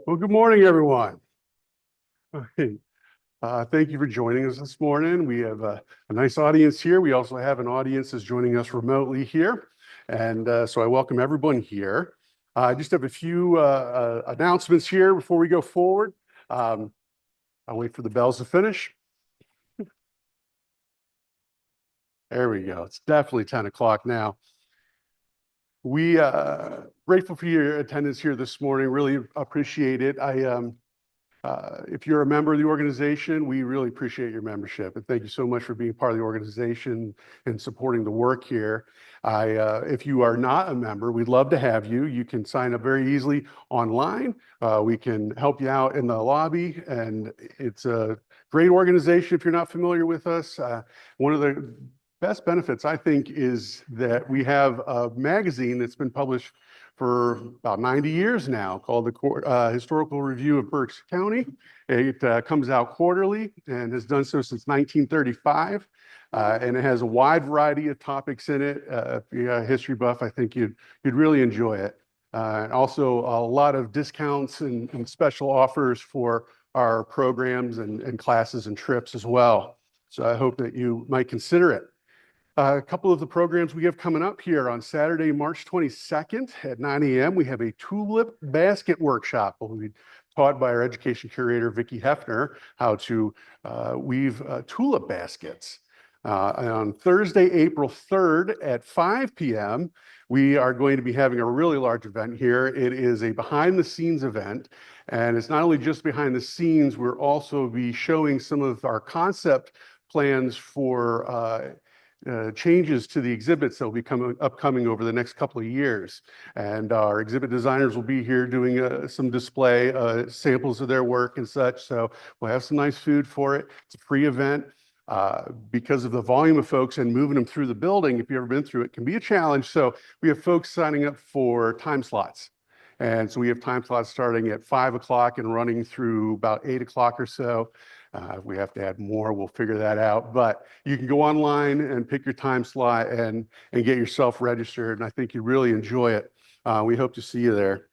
Well, good morning, everyone. Hey, thank you for joining us this morning. We have a nice audience here. We also have an audience that's joining us remotely here. And so I welcome everyone here. I just have a few announcements here before we go forward. I'll wait for the bells to finish. There we go. It's definitely 10 o'clock now. We grateful for your attendance here this morning. Really appreciate it. If you're a member of the organization, we really appreciate your membership. And thank you so much for being part of the organization and supporting the work here. If you are not a member, we'd love to have you. You can sign up very easily online. We can help you out in the lobby. And it's a great organization if you're not familiar with us. One of the best benefits, I think, is that we have a magazine that's been published for about 90 years now called the Historical Review of Berks County. It comes out quarterly and has done so since 1935. And it has a wide variety of topics in it. If you're a history buff, I think you'd really enjoy it. And also a lot of discounts and special offers for our programs and classes and trips as well. So I hope that you might consider it. A couple of the programs we have coming up here on Saturday, March 22nd at 9 a.m. We have a tulip basket workshop. We'll be taught by our education curator, Vicki Hefner, how to weave tulip baskets. And on Thursday, April 3rd at 5 p.m., we are going to be having a really large event here. It is a behind the scenes event. And it's not only just behind the scenes, we'll also be showing some of our concept plans for changes to the exhibits that will be upcoming over the next couple of years. And our exhibit designers will be here doing some display samples of their work and such. So we'll have some nice food for it. It's a free event. Because of the volume of folks and moving them through the building, if you've ever been through it, can be a challenge. So we have folks signing up for time slots. And so we have time slots starting at 5 o'clock and running through about 8 o'clock or so. If we have to add more, we'll figure that out. But you can go online and pick your time slot and get yourself registered. And I think you really enjoy it. We hope to see you there.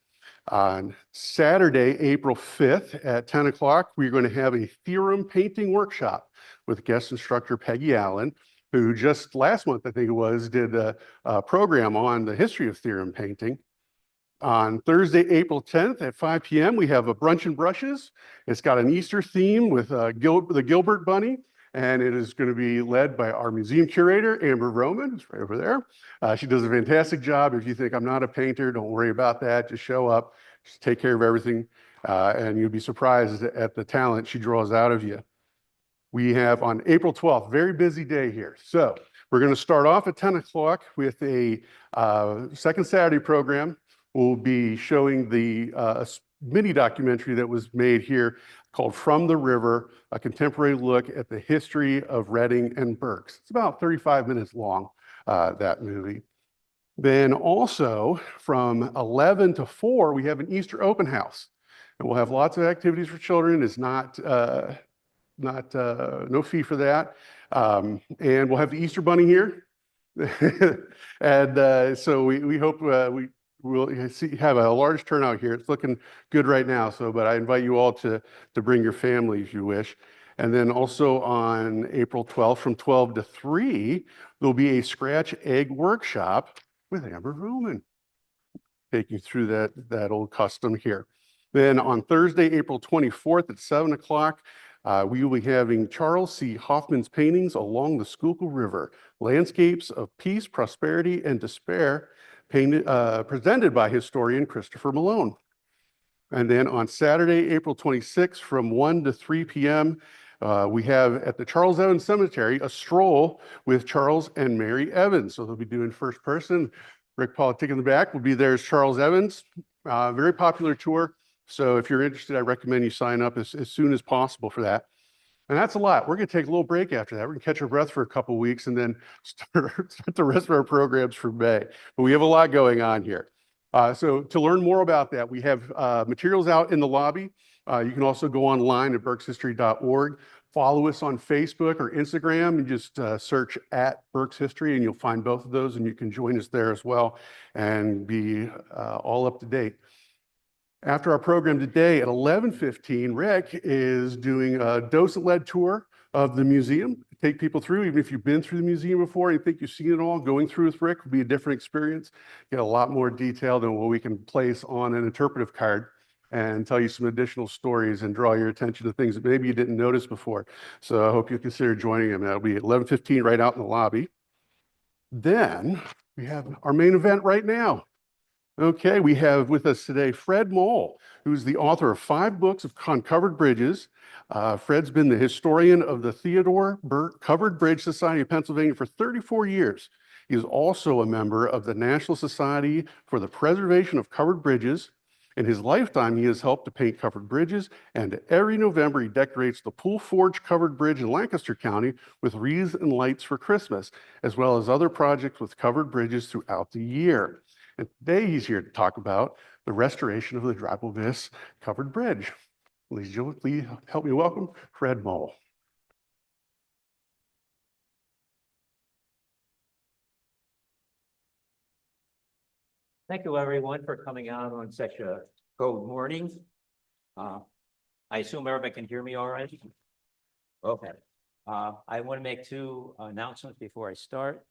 On Saturday, April 5th at 10 o'clock, we're going to have a theorem painting workshop with guest instructor Peggy Allen, who just last month, I think it was, did a program on the history of theorem painting. On Thursday, April 10th at 5 p.m., we have a brunch and brushes. It's got an Easter theme with the Gilbert Bunny, and it is going to be led by our museum curator, Amber Roman, who's right over there. She does a fantastic job. If you think I'm not a painter, don't worry about that. Just show up, just take care of everything, and you'll be surprised at the talent she draws out of you. We have on April 12th, very busy day here. So we're going to start off at 10 o'clock with a second Saturday program. We'll be showing the mini documentary that was made here called From the River, a contemporary look at the history of Reading and Berks. It's about 35 minutes long, that movie. Then also from 11 to 4, we have an Easter open house. And we'll have lots of activities for children. It's no fee for that. And we'll have the Easter Bunny here. And so we hope we'll have a large turnout here. It's looking good right now. But I invite you all to bring your family if you wish. And then also on April 12th from 12 to 3, there'll be a scratch egg workshop with Amber Roman. Take you through that old custom here. Then on Thursday, April 24th at 7 o'clock, we will be having Charles C. Hoffman's paintings along the Schuylkill River, landscapes of peace, prosperity, and despair, presented by historian Christopher Malone. And then on Saturday, April 26th from 1 to 3 p.m., we have at the Charles Evans Cemetery a stroll with Charles and Mary Evans. So they'll be doing first person. Rick Politic in the back will be there as Charles Evans. Very popular tour. So if you're interested, I recommend you sign up as soon as possible for that. And that's a lot. We're going to take a little break after that. We're going to catch our breath for a couple of weeks and then start the rest of our programs for May. But we have a lot going on here. So to learn more about that, we have materials out in the lobby. You can also go online at berkshistory.org. Follow us on Facebook or Instagram and just search at Berks History and you'll find both of those and you can join us there as well and be all up to date. After our program today at 11:15, Rick is doing a docent-led tour of the museum. Take people through, even if you've been through the museum before and you think you've seen it all, going through with Rick will be a different experience. Get a lot more detail than what we can place on an interpretive card and tell you some additional stories and draw your attention to things that maybe you didn't notice before. So I hope you consider joining him. That'll be at 11:15 right out in the lobby. Then we have our main event right now. Okay, we have with us today Fred Moll, who's the author of 5 books on covered bridges. Fred's been the historian of the Theodore Burt Covered Bridge Society of Pennsylvania for 34 years. He is also a member of the National Society for the Preservation of Covered Bridges. In his lifetime, he has helped to paint covered bridges, and every November he decorates the Pool Forge Covered Bridge in Lancaster County with wreaths and lights for Christmas, as well as other projects with covered bridges throughout the year. And today he's here to talk about the restoration of the Dreibelbis Covered Bridge. Please help me welcome Fred Moll. Thank you, everyone, for coming out on such a cold morning. I assume everybody can hear me all right? Okay. I want to make 2 announcements before I start.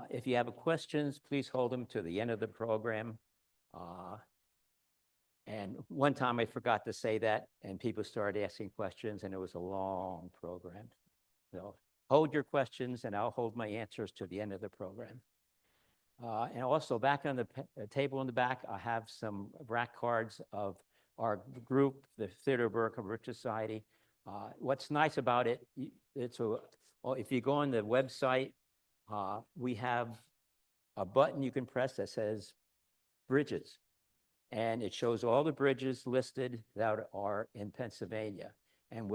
If you have questions, please hold them to the end of the program. And one time I forgot to say that, and people started asking questions, and it was a long program. So hold your questions, and I'll hold my answers to the end of the program. And also back on the table in the back, I have some rack cards of our group, the Theodore Burt Covered Bridge Society. What's nice about it, if you go on the website, we have a button you can press that says bridges, and it shows all the bridges listed that are in Pennsylvania. And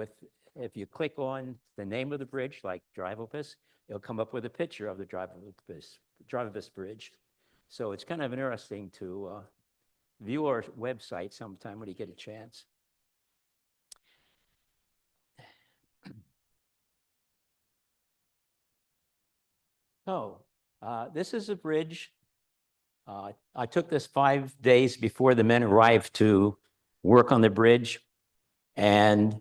if you click on the name of the bridge, like Dreibelbis, it'll come up with a picture of the Dreibelbis Bridge. So it's kind of interesting to view our website sometime when you get a chance. So this is a bridge. I took this 5 days before the men arrived to work on the bridge. And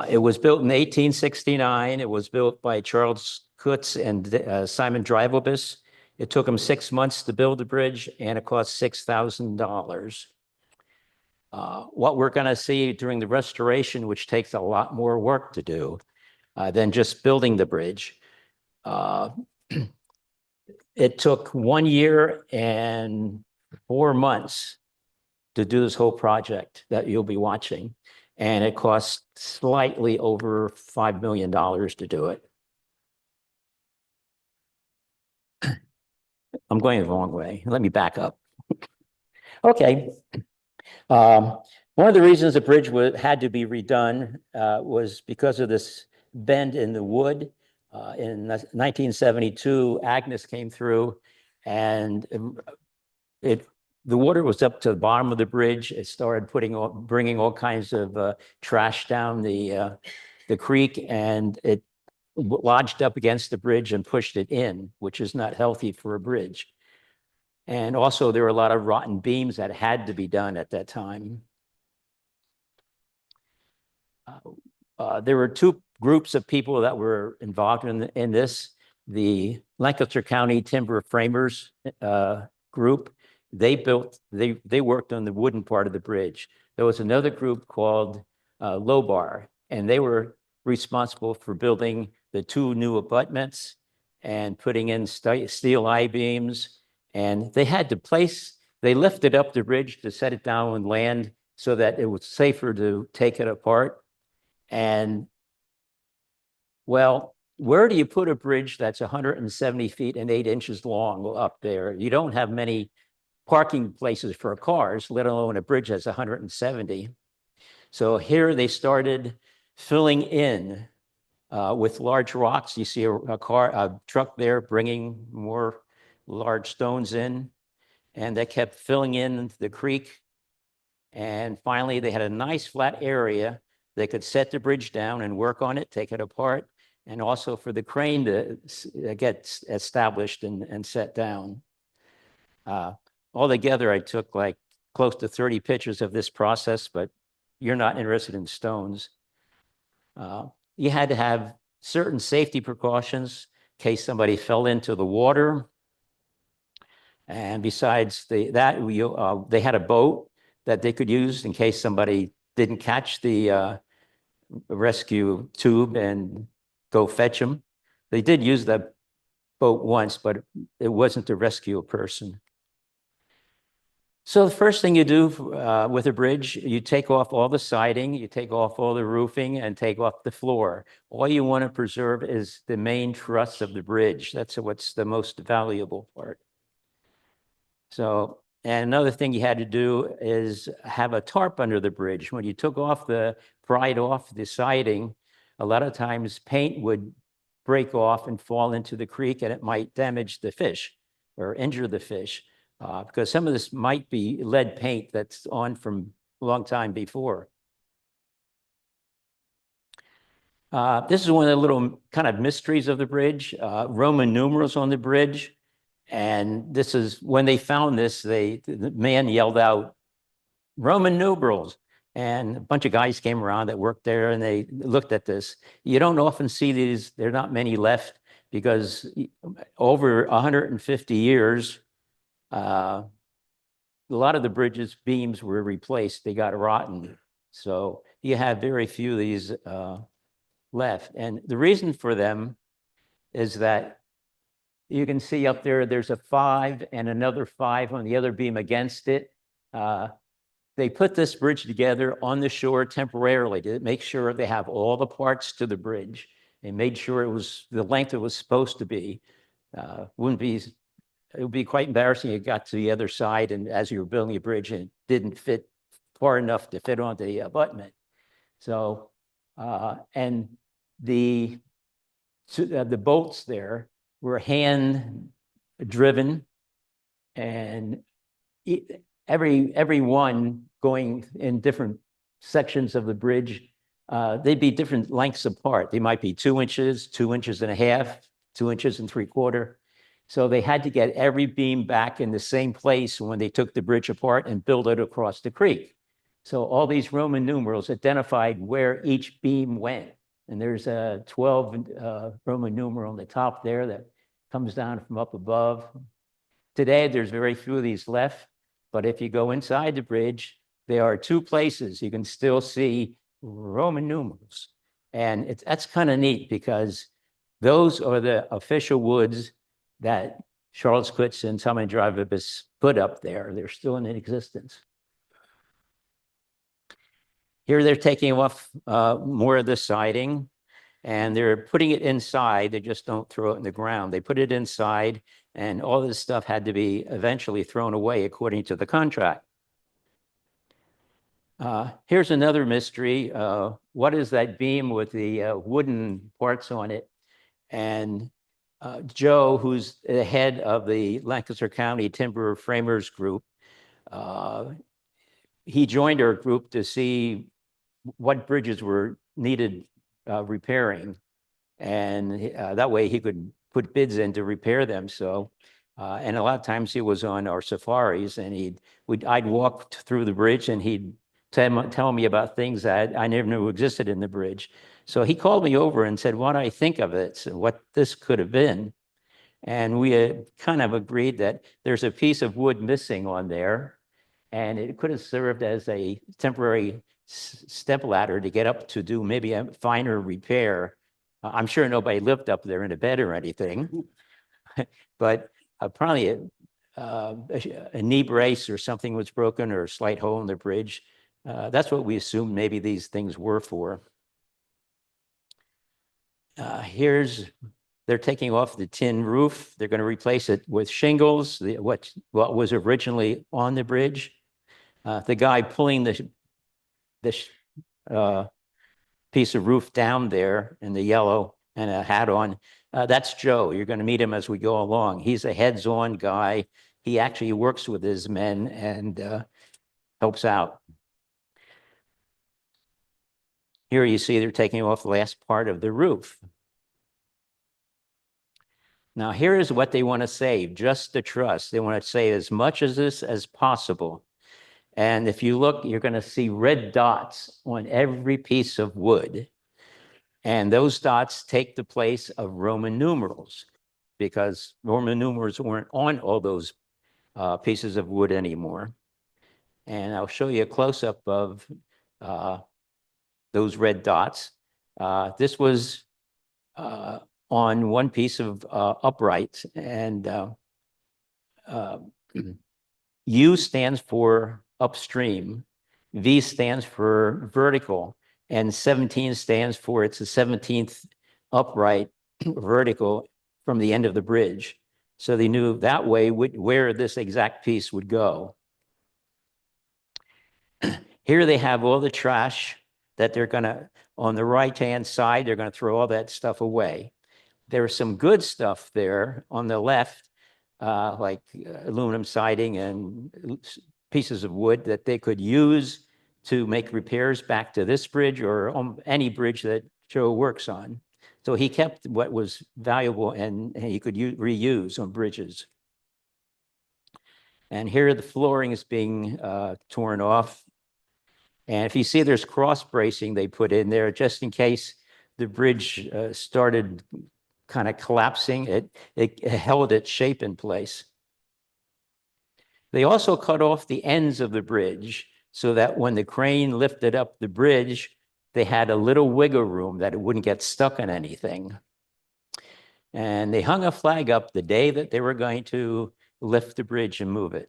it was built in 1869. It was built by Charles Kutz and Simon Dreibelbis. It took them 6 months to build the bridge, and it cost $6,000. What we're going to see during the restoration, which takes a lot more work to do than just building the bridge. It took 1 year and 4 months to do this whole project that you'll be watching. And it cost slightly over $5 million to do it. I'm going the wrong way. Let me back up. Okay. One of the reasons the bridge had to be redone was because of this bend in the wood. In 1972, Agnes came through, and the water was up to the bottom of the bridge. It started bringing all kinds of trash down the creek, and it lodged up against the bridge and pushed it in, which is not healthy for a bridge. And also, there were a lot of rotten beams that had to be done at that time. There were 2 groups of people that were involved in this. The Lancaster County Timber Framers group. They worked on the wooden part of the bridge. There was another group called Lobar, and they were responsible for building the 2 new abutments and putting in steel I-beams. And they lifted up the bridge to set it down on land so that it was safer to take it apart. And well, where do you put a bridge that's 170 feet and 8 inches long up there? You don't have many parking places for cars, let alone a bridge that's 170. So here they started filling in with large rocks. You see a truck there bringing more large stones in, and they kept filling in the creek. And finally, they had a nice flat area. They could set the bridge down and work on it, take it apart, and also for the crane to get established and set down. Altogether, I took like close to 30 pictures of this process, but you're not interested in stones. You had to have certain safety precautions in case somebody fell into the water. And besides they had a boat that they could use in case somebody didn't catch the rescue tube and go fetch them. They did use that boat once, but it wasn't to rescue a person. So the first thing you do with a bridge, you take off all the siding, you take off all the roofing, and take off the floor. All you want to preserve is the main truss of the bridge. That's what's the most valuable part. So, and another thing you had to do is have a tarp under the bridge. When you took off pried off the siding, a lot of times paint would break off and fall into the creek, and it might damage the fish or injure the fish. Because some of this might be lead paint that's on from a long time before. This is one of the little kind of mysteries of the bridge, Roman numerals on the bridge. And this is, when they found this, the man yelled out, "Roman numerals." And a bunch of guys came around that worked there and they looked at this. You don't often see these, there are not many left, because over 150 years, a lot of the bridge's beams were replaced. They got rotten. So you have very few of these left. And the reason for them is that you can see up there, there's a 5 and another 5 on the other beam against it. They put this bridge together on the shore temporarily to make sure they have all the parts to the bridge. They made sure it was the length it was supposed to be. It would be quite embarrassing. You got to the other side, and as you were building a bridge, and it didn't fit far enough to fit onto the abutment. So, and the bolts there were hand driven, and every one going in different sections of the bridge. They'd be different lengths apart. They might be 2 inches, 2 inches and a half, 2 inches and 3/4. So they had to get every beam back in the same place when they took the bridge apart and build it across the creek. So all these Roman numerals identified where each beam went. And there's a 12 Roman numeral on the top there that comes down from up above. Today, there's very few of these left, but if you go inside the bridge, there are 2 places you can still see Roman numerals. And that's kind of neat, because those are the official woods that Charles Kutz and Tommy Dreibelbis put up there. They're still in existence. Here they're taking off more of the siding, and they're putting it inside. They just don't throw it in the ground. They put it inside, and all this stuff had to be eventually thrown away according to the contract. Here's another mystery. What is that beam with the wooden parts on it? And Joe, who's the head of the Lancaster County Timber Framers Group, he joined our group to see what bridges were needed repairing. And that way he could put bids in to repair them. So, and a lot of times he was on our safaris, and I'd walk through the bridge, and he'd tell me about things that I never knew existed in the bridge. So he called me over and said, "What do I think of it? So what this could have been?" And we had kind of agreed that there's a piece of wood missing on there, and it could have served as a temporary step ladder to get up to do maybe a finer repair. I'm sure nobody lived up there in a bed or anything, but probably a knee brace or something was broken, or a slight hole in the bridge. That's what we assumed maybe these things were for. They're taking off the tin roof. They're going to replace it with shingles, what was originally on the bridge. The guy pulling this piece of roof down there in the yellow and a hat on, that's Joe. You're going to meet him as we go along. He's a heads-on guy. He actually works with his men and helps out. Here you see they're taking off the last part of the roof. Now, here is what they want to save, just the truss. They want to save as much of this as possible. And if you look, you're going to see red dots on every piece of wood. And those dots take the place of Roman numerals because Roman numerals weren't on all those pieces of wood anymore. And I'll show you a close-up of those red dots. This was on one piece of upright, and U stands for upstream, V stands for vertical, and 17 stands for it's the 17th upright vertical from the end of the bridge. So they knew that way where this exact piece would go. Here they have all the trash that they're gonna, on the right-hand side, they're gonna throw all that stuff away. There's some good stuff there on the left, like aluminum siding and pieces of wood that they could use to make repairs back to this bridge or any bridge that Joe works on. So he kept what was valuable and he could reuse on bridges. And here the flooring is being torn off. And if you see there's cross bracing they put in there just in case the bridge started kind of collapsing, it held its shape in place. They also cut off the ends of the bridge so that when the crane lifted up the bridge, they had a little wiggle room that it wouldn't get stuck in anything. And they hung a flag up the day that they were going to lift the bridge and move it.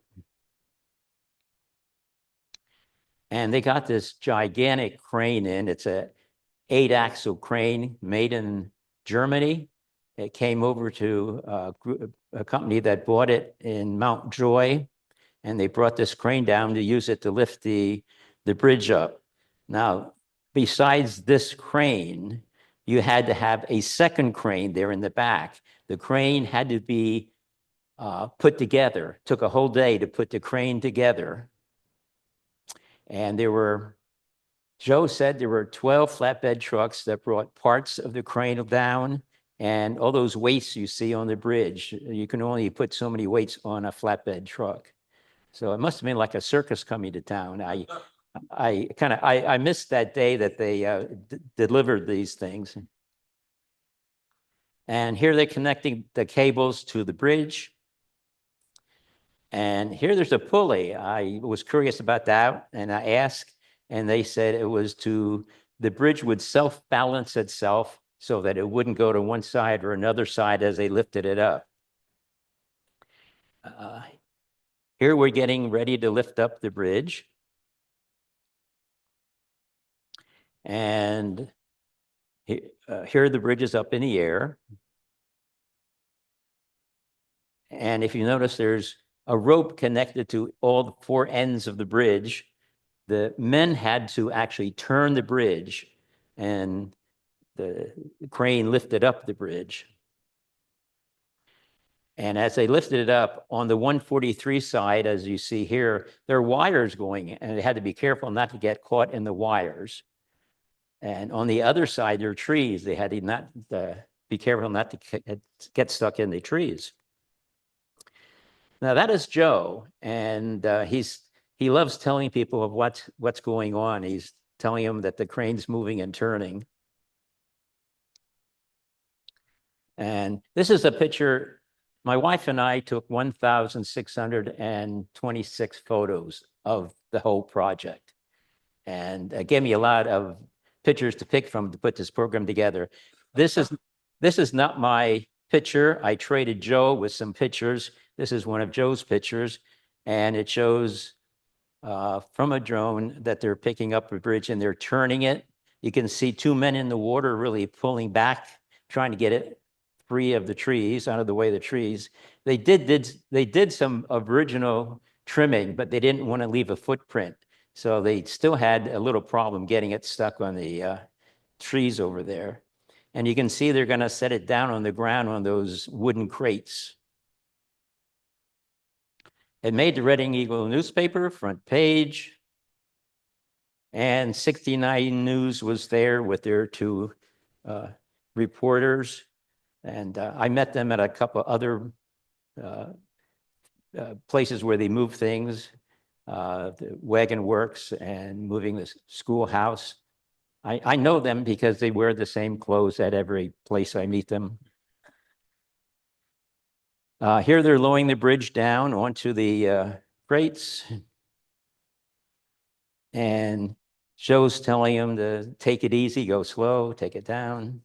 And they got this gigantic crane in. It's a 8-axle crane made in Germany. It came over to a company that bought it in Mount Joy, and they brought this crane down to use it to lift the bridge up. Now, besides this crane, you had to have a second crane there in the back. The crane had to be put together. It took a whole day to put the crane together. And Joe said there were 12 flatbed trucks that brought parts of the crane down, and all those weights you see on the bridge, you can only put so many weights on a flatbed truck. So it must have been like a circus coming to town. I missed that day that they delivered these things. And here they're connecting the cables to the bridge. And here there's a pulley. I was curious about that, and I asked, and they said it was the bridge would self-balance itself so that it wouldn't go to one side or another side as they lifted it up. Here we're getting ready to lift up the bridge. And here the bridge is up in the air. And if you notice, there's a rope connected to all 4 ends of the bridge. The men had to actually turn the bridge, and the crane lifted up the bridge. And as they lifted it up on the 143 side, as you see here, there are wires going, and they had to be careful not to get caught in the wires. And on the other side, there are trees. They had to not be careful not to get stuck in the trees. Now that is Joe, and he loves telling people of what's going on. He's telling them that the crane's moving and turning. And this is a picture. My wife and I took 1,626 photos of the whole project, and it gave me a lot of pictures to pick from to put this program together. This is not my picture. I traded Joe with some pictures. This is one of Joe's pictures, and it shows from a drone that they're picking up a bridge and they're turning it. You can see 2 men in the water really pulling back, trying to get it free of the trees, out of the way of the trees. They did some original trimming, but they didn't want to leave a footprint. So they still had a little problem getting it stuck on the trees over there. And you can see they're going to set it down on the ground on those wooden crates. It made the Reading Eagle newspaper, front page. And 69 News was there with their 2 reporters. And I met them at a couple other places where they move things. the wagon works and moving the schoolhouse. I know them because they wear the same clothes at every place I meet them. Here they're lowering the bridge down onto the crates. And Joe's telling him to take it easy, go slow, take it down.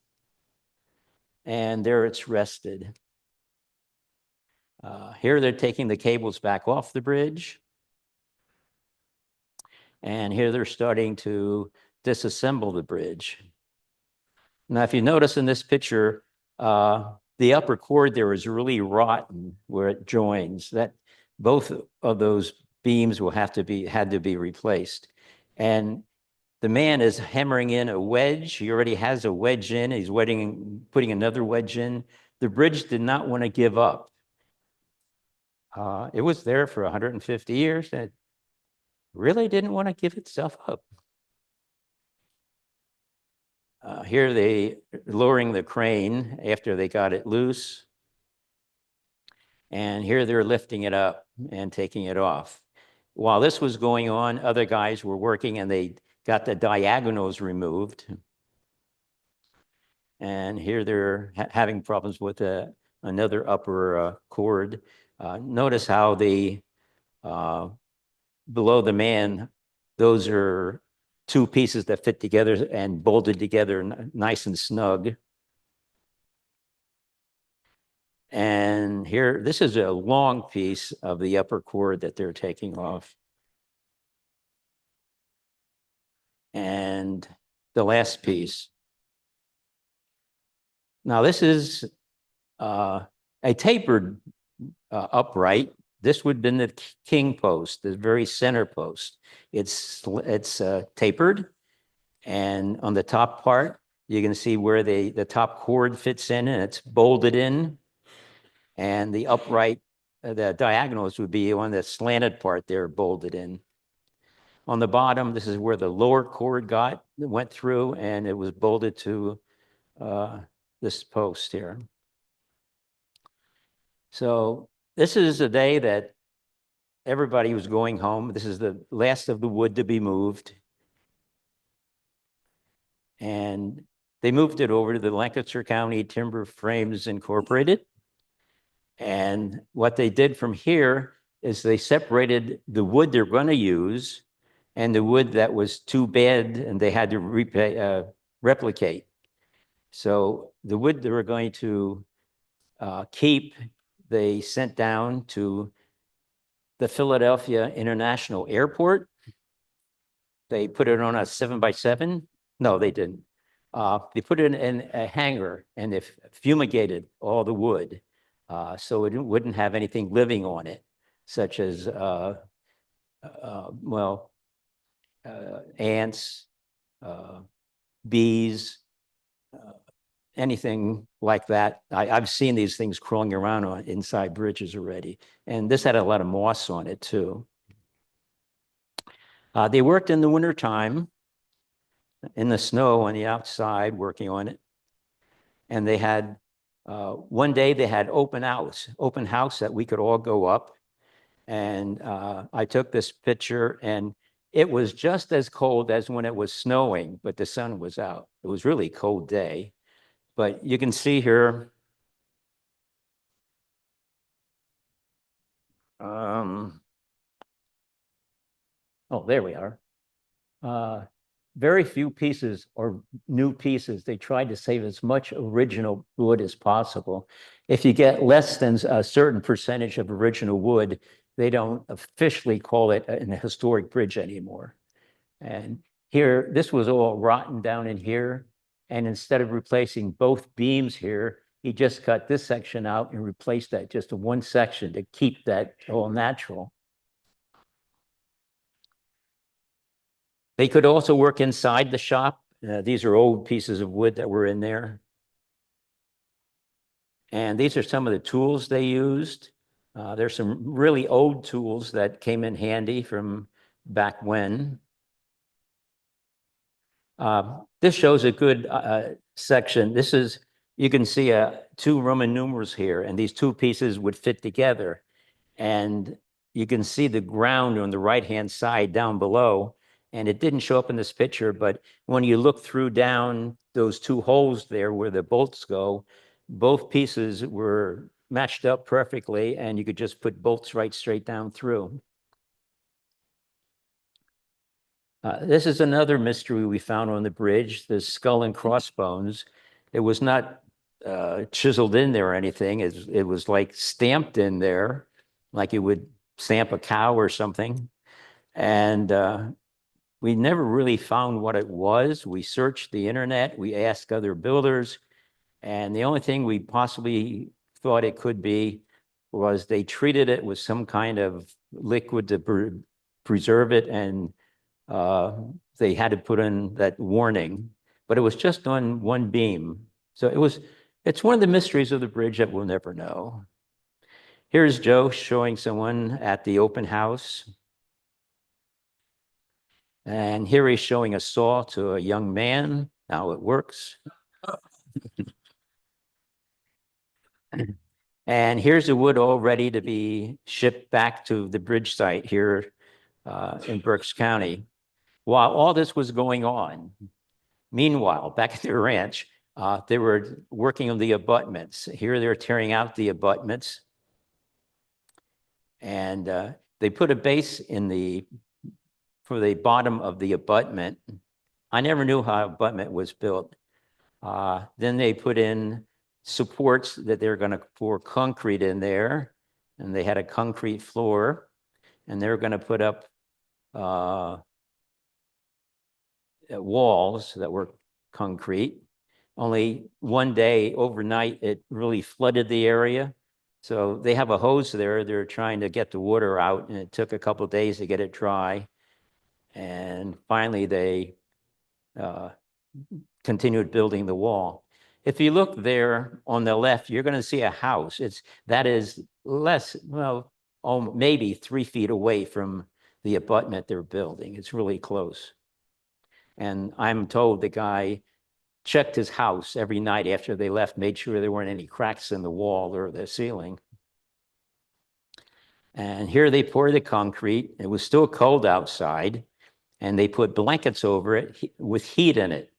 And there it's rested. Here they're taking the cables back off the bridge. And here they're starting to disassemble the bridge. Now, if you notice in this picture, the upper cord there is really rotten where it joins. That both of those beams will had to be replaced. And the man is hammering in a wedge. He already has a wedge in. He's putting another wedge in. The bridge did not want to give up. It was there for 150 years. And it really didn't want to give itself up. Here they lowering the crane after they got it loose. And here they're lifting it up and taking it off. While this was going on, other guys were working and they got the diagonals removed. And here they're having problems with another upper cord. Notice how below the man, those are two pieces that fit together and bolted together nice and snug. And here, this is a long piece of the upper cord that they're taking off. And the last piece. Now, this is a tapered upright. This would have been the king post, the very center post. It's tapered, and on the top part, you can see where the top cord fits in, and it's bolted in. And the upright, the diagonals would be on the slanted part there, bolted in. On the bottom, this is where the lower cord went through, and it was bolted to this post here. So this is a day that everybody was going home. This is the last of the wood to be moved. And they moved it over to the Lancaster County Timber Frames Incorporated. And what they did from here is they separated the wood they're going to use and the wood that was too bad and they had to replicate. So the wood they were going to keep, they sent down to the Philadelphia International Airport. They put it on a 7x7. No, they didn't. They put it in a hangar and they fumigated all the wood so it wouldn't have anything living on it, such as, ants, bees, anything like that. I've seen these things crawling around inside bridges already. And this had a lot of moss on it too. They worked in the wintertime in the snow on the outside working on it. And they had, one day they had open house that we could all go up. And I took this picture and it was just as cold as when it was snowing, but the sun was out. It was really a cold day. But you can see here, oh, there we are. Very few pieces or new pieces. They tried to save as much original wood as possible. If you get less than a certain percentage of original wood, they don't officially call it a historic bridge anymore. And here, this was all rotten down in here. And instead of replacing both beams here, he just cut this section out and replaced that just to one section to keep that all natural. They could also work inside the shop. These are old pieces of wood that were in there. And these are some of the tools they used. There's some really old tools that came in handy from back when. This shows a good section. This is, you can see two Roman numerals here, and these two pieces would fit together. And you can see the ground on the right-hand side down below. And it didn't show up in this picture, but when you look through down those two holes there where the bolts go, both pieces were matched up perfectly, and you could just put bolts right straight down through. This is another mystery we found on the bridge, the skull and crossbones. It was not chiseled in there or anything. It was like stamped in there, like you would stamp a cow or something. And we never really found what it was. We searched the internet, we asked other builders, and the only thing we possibly thought it could be was they treated it with some kind of liquid to preserve it, and they had to put in that warning, but it was just on one beam. So it's one of the mysteries of the bridge that we'll never know. Here's Joe showing someone at the open house. And here he's showing a saw to a young man, how it works. And here's the wood all ready to be shipped back to the bridge site here in Berks County. While all this was going on, meanwhile, back at the ranch, they were working on the abutments. Here they're tearing out the abutments. And they put a base for the bottom of the abutment. I never knew how abutment was built. Then they put in supports that they're going to pour concrete in there, and they had a concrete floor, and they're going to put up walls that were concrete. Only one day overnight, it really flooded the area. So they have a hose there. They're trying to get the water out, and it took a couple of days to get it dry. And finally, they continued building the wall. If you look there on the left, you're going to see a house. That is less, well, maybe 3 feet away from the abutment they're building. It's really close. And I'm told the guy checked his house every night after they left, made sure there weren't any cracks in the wall or the ceiling. And here they poured the concrete. It was still cold outside, and they put blankets over it with heat in it.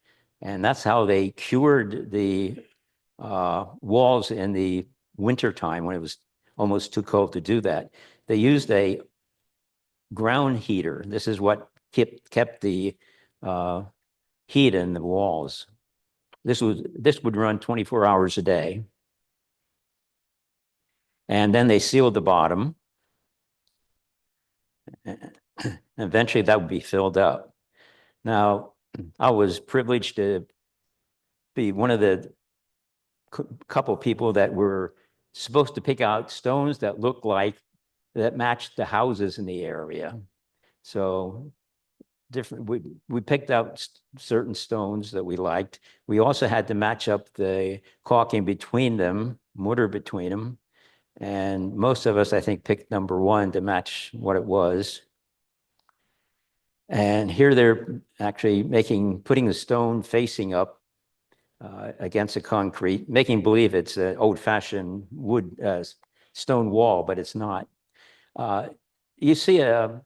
And that's how they cured the walls in the wintertime when it was almost too cold to do that. They used a ground heater. This is what kept the heat in the walls. This would run 24 hours a day. And then they sealed the bottom. Eventually that would be filled up. Now, I was privileged to be one of the couple people that were supposed to pick out stones that looked like, that matched the houses in the area. So we picked out certain stones that we liked. We also had to match up the caulking between them, mortar between them. And most of us, I think, picked number 1 to match what it was. And here they're actually putting the stone facing up against the concrete, making believe it's an old-fashioned wood stone wall, but it's not. You see a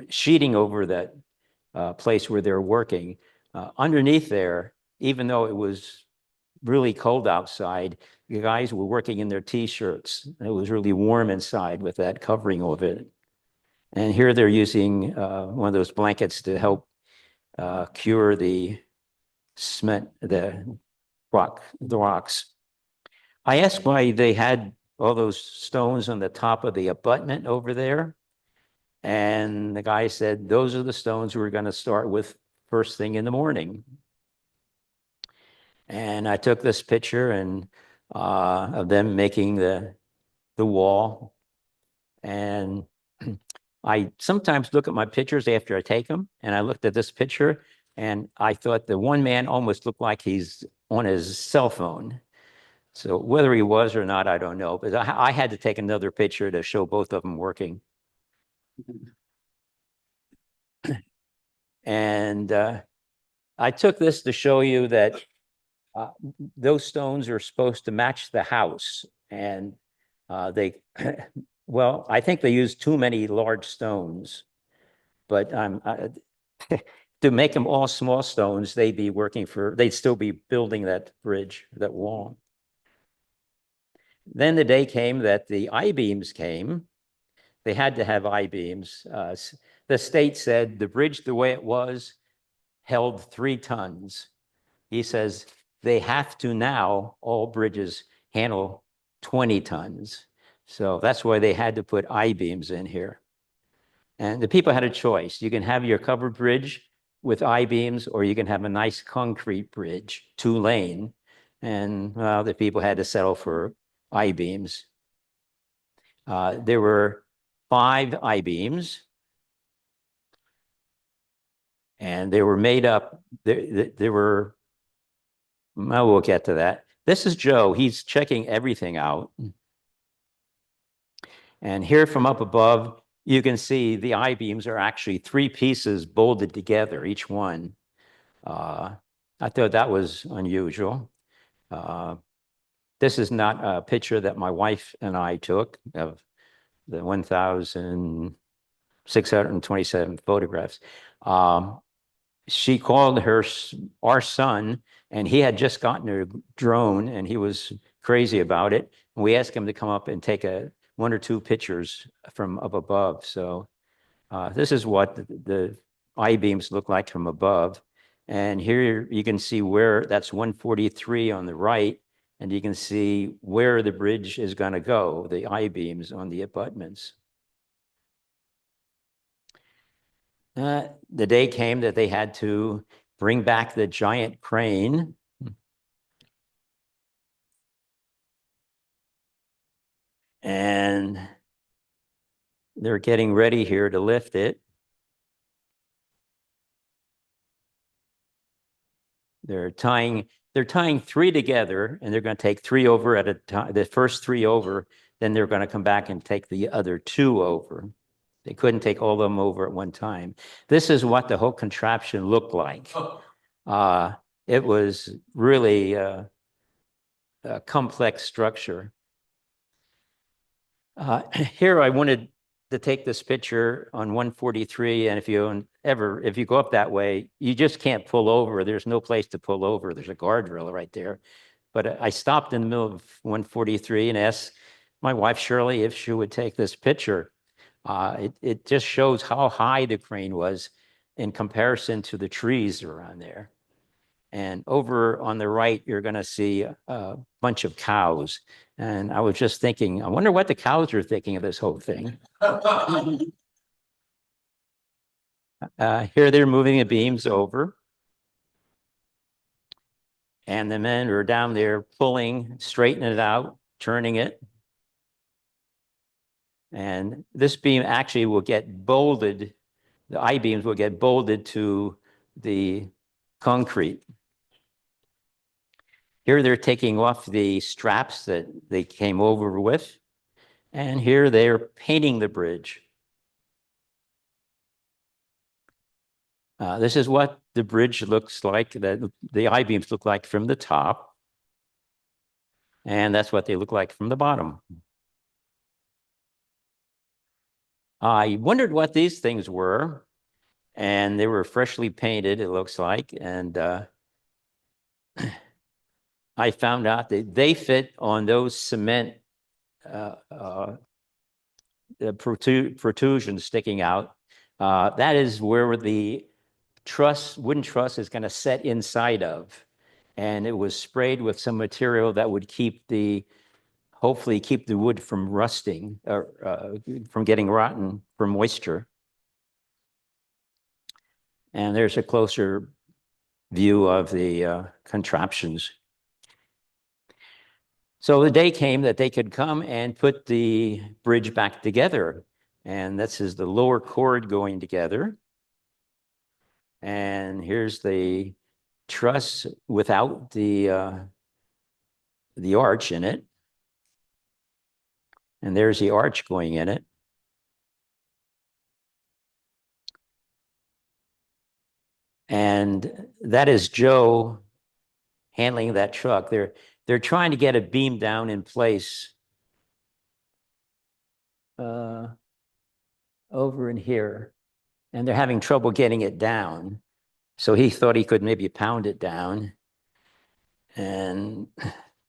sheeting over that place where they're working. Underneath there, even though it was really cold outside, the guys were working in their T-shirts. It was really warm inside with that covering over it. And here they're using one of those blankets to help cure the cement, the rocks. I asked why they had all those stones on the top of the abutment over there. And the guy said, those are the stones we're going to start with first thing in the morning. And I took this picture of them making the wall. And I sometimes look at my pictures after I take them, and I looked at this picture, and I thought the one man almost looked like he's on his cell phone. So whether he was or not, I don't know. But I had to take another picture to show both of them working. And I took this to show you that those stones are supposed to match the house. And they Well, I think they used too many large stones, but to make them all small stones, they'd still be building that bridge, that wall. Then the day came that the I-beams came. They had to have I-beams. The state said the bridge, the way it was, held 3 tons. He says they have to now, all bridges handle 20 tons. So that's why they had to put I-beams in here. And the people had a choice. You can have your covered bridge with I-beams, or you can have a nice concrete bridge, 2-lane. And well, the people had to settle for I-beams. There were 5 I-beams, and they were made up. There were, well, we'll get to that. This is Joe. He's checking everything out. And here from up above, you can see the I-beams are actually 3 pieces bolted together, each one. I thought that was unusual. This is not a picture that my wife and I took of the 1,627 photographs. She called our son, and he had just gotten a drone, and he was crazy about it. And we asked him to come up and take 1 or 2 pictures from up above. So this is what the I-beams look like from above. And here you can see where that's 143 on the right, and you can see where the bridge is going to go, the I-beams on the abutments. The day came that they had to bring back the giant crane. And they're getting ready here to lift it. They're tying 3 together, and they're going to take 3 over at a time, the first 3 over, then they're going to come back and take the other 2 over. They couldn't take all of them over at one time. This is what the whole contraption looked like. It was really a complex structure. Here I wanted to take this picture on 143, and if you go up that way, you just can't pull over. There's no place to pull over. There's a guardrail right there. But I stopped in the middle of 143 and asked my wife Shirley if she would take this picture. It just shows how high the crane was in comparison to the trees around there. And over on the right, you're going to see a bunch of cows. And I was just thinking, I wonder what the cows are thinking of this whole thing. Here they're moving the beams over. And the men are down there pulling, straightening it out, turning it. And this beam actually will get bolted. The I-beams will get bolted to the concrete. Here they're taking off the straps that they came over with. And here they're painting the bridge. This is what the bridge looks like, that the I-beams look like from the top. And that's what they look like from the bottom. I wondered what these things were, and they were freshly painted, it looks like. And I found out that they fit on those cement protrusions sticking out. That is where the wooden truss is going to set inside of. And it was sprayed with some material that would hopefully keep the wood from rusting or from getting rotten from moisture. And there's a closer view of the contraptions. So the day came that they could come and put the bridge back together. And this is the lower cord going together. And here's the truss without the arch in it. And there's the arch going in it. And that is Joe handling that truck. They're trying to get a beam down in place over in here, and they're having trouble getting it down. So he thought he could maybe pound it down. And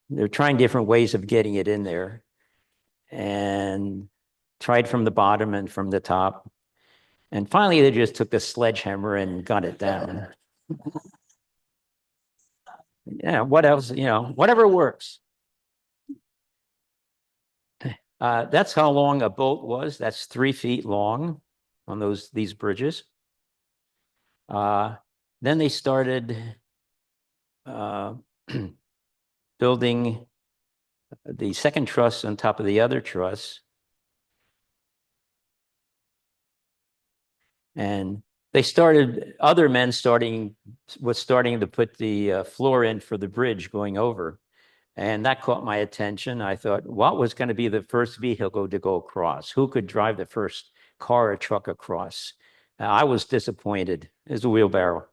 they're trying different ways of getting it in there, and tried from the bottom and from the top. And finally, they just took a sledgehammer and got it down. Yeah, what else? Whatever works. That's how long a boat was. That's 3 feet long on these bridges. Then they started building the second truss on top of the other truss. And other men was starting to put the floor in for the bridge going over. And that caught my attention. I thought, what was going to be the first vehicle to go across? Who could drive the first car or truck across? I was disappointed. It's a wheelbarrow.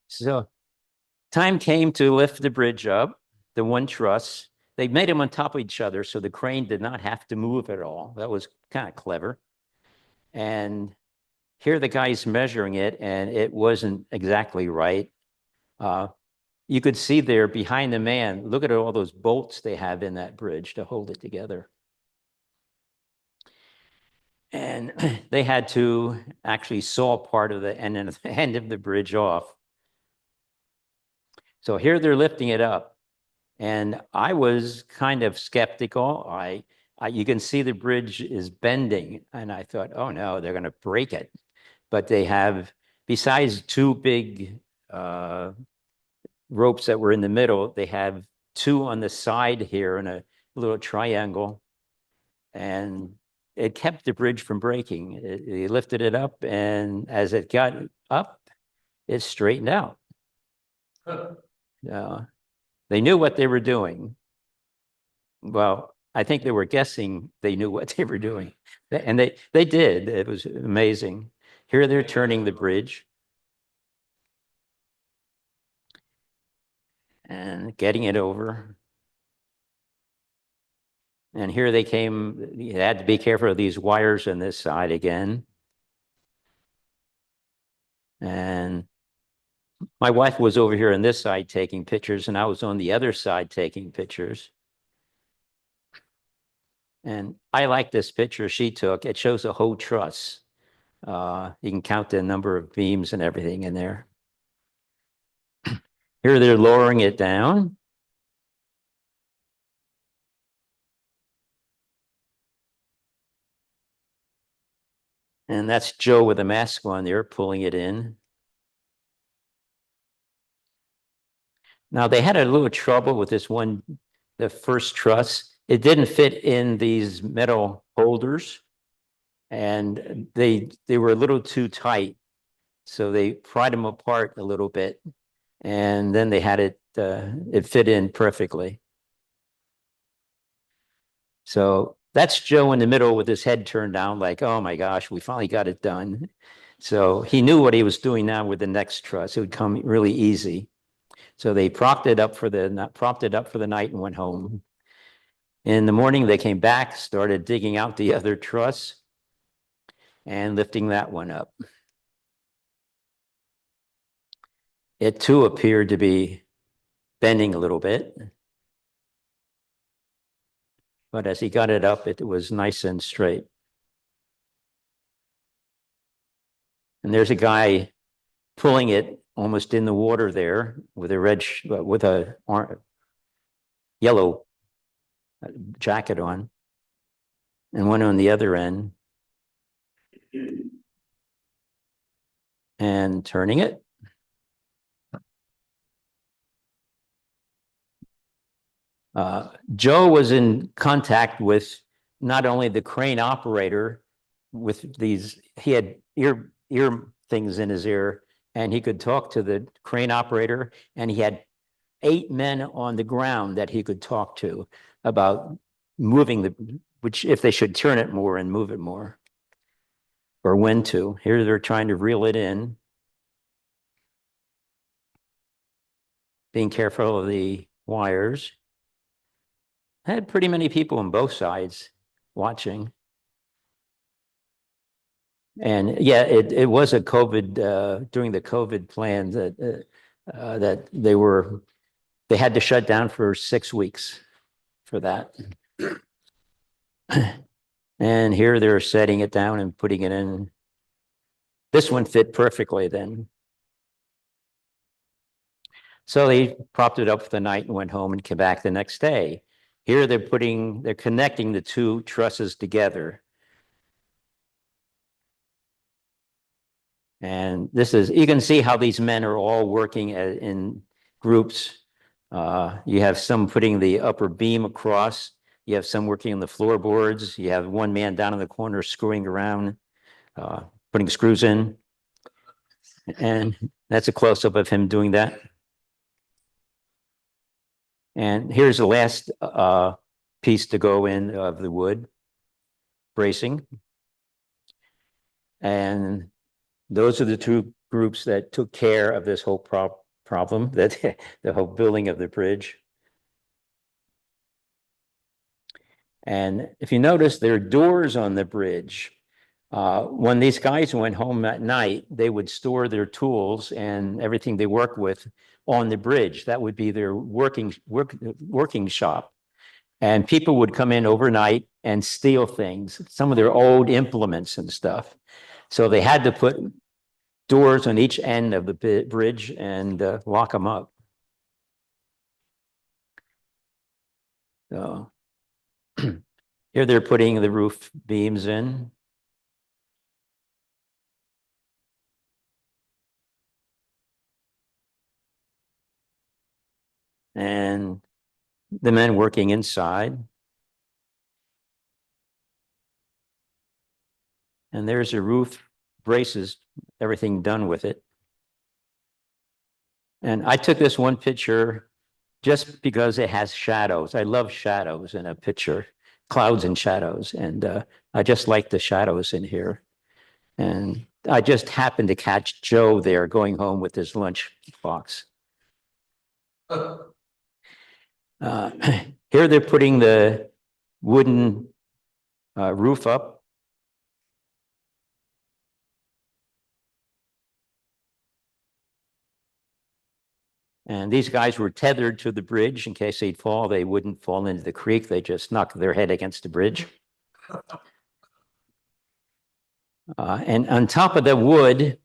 So time came to lift the bridge up, the one truss. They made them on top of each other, so the crane did not have to move at all. That was kind of clever. And here the guy's measuring it, and it wasn't exactly right. You could see there behind the man, look at all those bolts they have in that bridge to hold it together. And they had to actually saw part of the end of the bridge off. So here they're lifting it up. And I was kind of skeptical. You can see the bridge is bending. And I thought, oh no, they're going to break it. But they have, besides 2 big ropes that were in the middle, they have 2 on the side here in a little triangle. And it kept the bridge from breaking. They lifted it up, and as it got up, it straightened out. They knew what they were doing. Well, I think they were guessing they knew what they were doing. And they did. It was amazing. Here they're turning the bridge and getting it over. And here they came. You had to be careful of these wires on this side again. And my wife was over here on this side taking pictures, and I was on the other side taking pictures. And I like this picture she took. It shows a whole truss. You can count the number of beams and everything in there. Here they're lowering it down. And that's Joe with a mask on there pulling it in. Now they had a little trouble with this one, the first truss. It didn't fit in these metal holders, and they were a little too tight. So they pried them apart a little bit, and then they had it fit in perfectly. So that's Joe in the middle with his head turned down like, oh my gosh, we finally got it done. So he knew what he was doing now with the next truss. It would come really easy. So they propped it up for the night and went home. In the morning, they came back, started digging out the other truss and lifting that one up. It too appeared to be bending a little bit. But as he got it up, it was nice and straight. And there's a guy pulling it almost in the water there with a yellow jacket on, and one on the other end, and turning it. Joe was in contact with not only the crane operator with these, he had ear things in his ear, and he could talk to the crane operator, and he had 8 men on the ground that he could talk to about moving which if they should turn it more and move it more, or when to. Here they're trying to reel it in, being careful of the wires. had pretty many people on both sides watching. And yeah, it was a COVID, during the COVID plan that they had to shut down for 6 weeks for that. And here they're setting it down and putting it in. This one fit perfectly then. So they propped it up for the night and went home and came back the next day. Here they're connecting the two trusses together. And you can see how these men are all working in groups. You have some putting the upper beam across. You have some working on the floorboards. You have one man down in the corner screwing around, putting screws in. And that's a close-up of him doing that. And here's the last piece to go in of the wood bracing. And those are the two groups that took care of this whole problem, that the whole building of the bridge. And if you notice, there are doors on the bridge. When these guys went home at night, they would store their tools and everything they work with on the bridge. That would be their working shop. And people would come in overnight and steal things, some of their old implements and stuff. So they had to put doors on each end of the bridge and lock them up. So here they're putting the roof beams in. And the men working inside. And there's a roof, braces, everything done with it. And I took this one picture just because it has shadows. I love shadows in a picture, clouds and shadows. And I just like the shadows in here. And I just happened to catch Joe there going home with his lunch box. Here they're putting the wooden roof up. And these guys were tethered to the bridge in case they'd fall. They wouldn't fall into the creek. They just knocked their head against the bridge. And on top of the wood,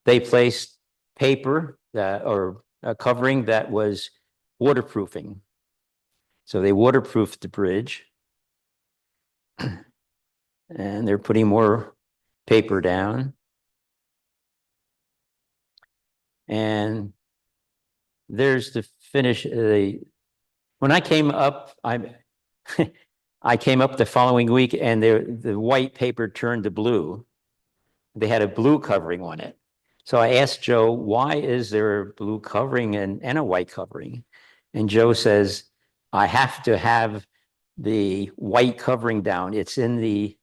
they placed paper or a covering that was waterproofing. So they waterproofed the bridge. And they're putting more paper down. And there's the finish. When I came up, I came up the following week, and the white paper turned to blue. They had a blue covering on it. So I asked Joe, why is there a blue covering and a white covering? And Joe says, I have to have the white covering down. It's in the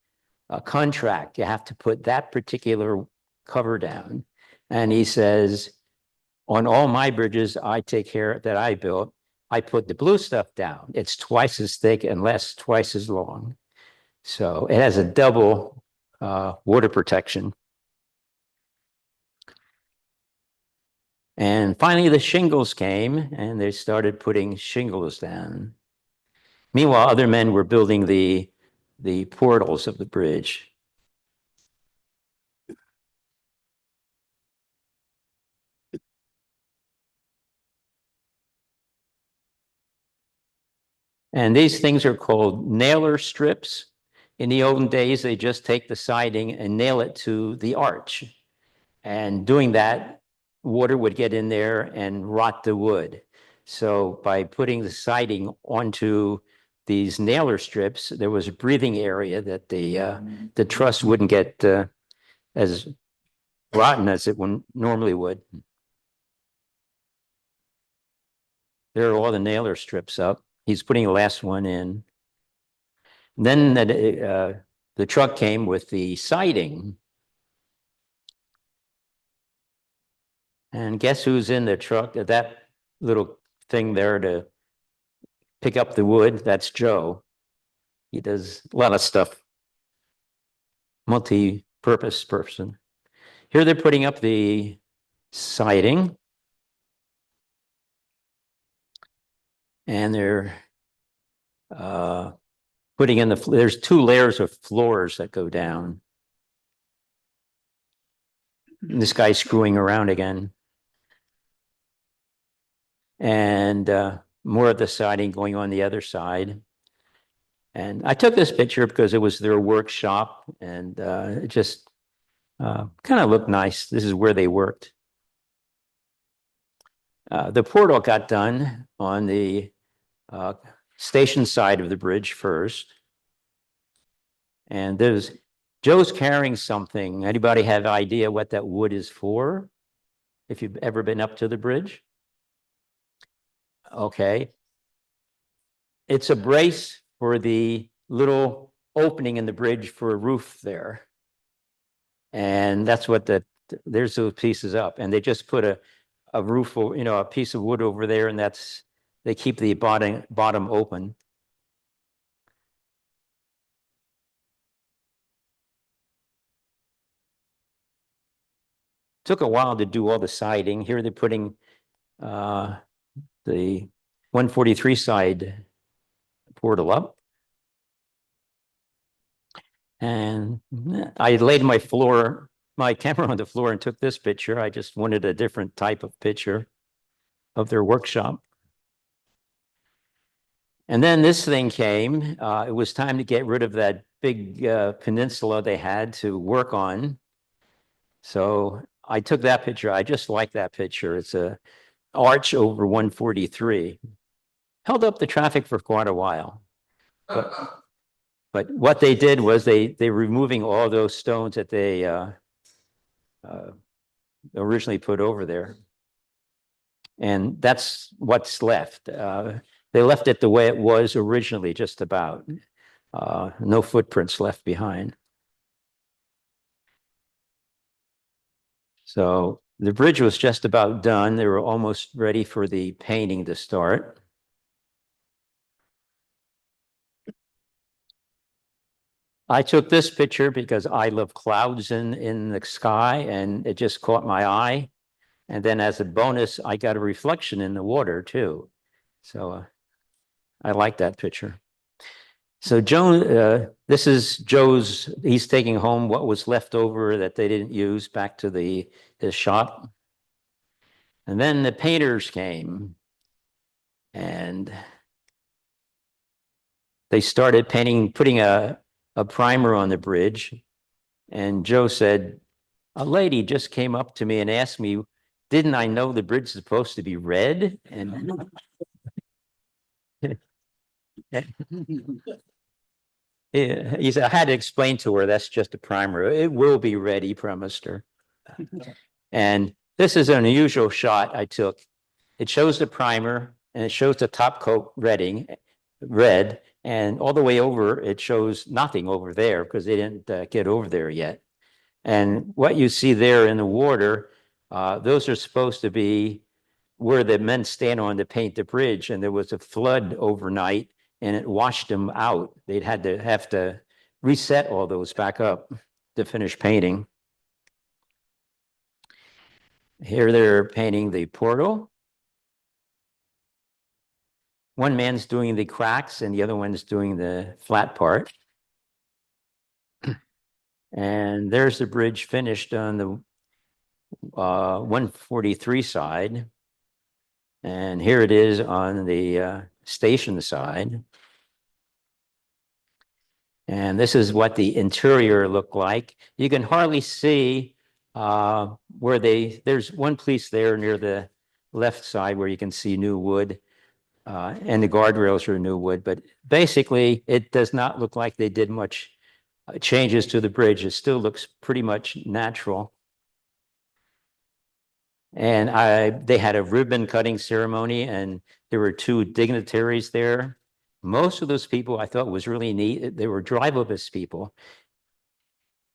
contract. You have to put that particular cover down. And he says, on all my bridges I take care that I built, I put the blue stuff down. It's twice as thick and twice as long. So it has a double water protection. And finally the shingles came, and they started putting shingles down. Meanwhile, other men were building the portals of the bridge. And these things are called nailer strips. In the olden days, they just take the siding and nail it to the arch. And doing that, water would get in there and rot the wood. So by putting the siding onto these nailer strips, there was a breathing area that the truss wouldn't get as rotten as it normally would. There are all the nailer strips up. He's putting the last one in. Then the truck came with the siding. And guess who's in the truck? That little thing there to pick up the wood. That's Joe. He does a lot of stuff. Multi-purpose person. Here they're putting up the siding. And they're putting in there's 2 layers of floors that go down. This guy's screwing around again. And more of the siding going on the other side. And I took this picture because it was their workshop, and it just kind of looked nice. This is where they worked. The portal got done on the station side of the bridge first. And Joe's carrying something. Anybody have idea what that wood is for? If you've ever been up to the bridge? Okay. It's a brace for the little opening in the bridge for a roof there. And that's what there's those pieces up. And they just put a roof, a piece of wood over there, and they keep the bottom open. Took a while to do all the siding. Here they're putting the 143 side portal up. And I laid my camera on the floor and took this picture. I just wanted a different type of picture of their workshop. And then this thing came. It was time to get rid of that big peninsula they had to work on. So I took that picture. I just like that picture. It's a arch over 143. Held up the traffic for quite a while. But what they did was they removing all those stones that they originally put over there. And that's what's left. They left it the way it was originally, just about. No footprints left behind. So the bridge was just about done. They were almost ready for the painting to start. I took this picture because I love clouds in the sky, and it just caught my eye. And then as a bonus, I got a reflection in the water too. So I like that picture. So Joe, this is Joe's, he's taking home what was left over that they didn't use back to his shop. And then the painters came and they started painting, putting a primer on the bridge. And Joe said, a lady just came up to me and asked me, didn't I know the bridge is supposed to be red? And he said, I had to explain to her that's just a primer. It will be red, he promised her. And this is an unusual shot I took. It shows the primer and it shows the top coat red, and all the way over it shows nothing over there because they didn't get over there yet. And what you see there in the water, those are supposed to be where the men stand on to paint the bridge, and there was a flood overnight and it washed them out. They'd have to reset all those back up to finish painting. Here they're painting the portal. One man's doing the cracks and the other one's doing the flat part. And there's the bridge finished on the 143 side. And here it is on the station side. And this is what the interior looked like. You can hardly see where there's one piece there near the left side where you can see new wood. And the guardrails are new wood, but basically it does not look like they did much changes to the bridge. It still looks pretty much natural. And they had a ribbon cutting ceremony, and there were 2 dignitaries there. Most of those people I thought was really neat. They were Dreibelbis people.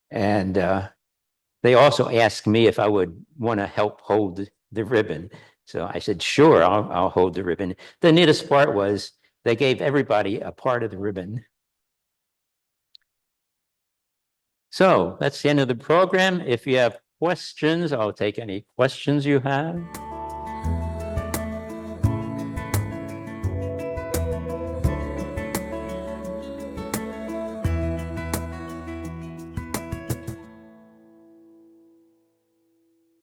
And they also asked me if I would want to help hold the ribbon. So I said, sure, I'll hold the ribbon. The neatest part was they gave everybody a part of the ribbon. So that's the end of the program. If you have questions, I'll take any questions you have.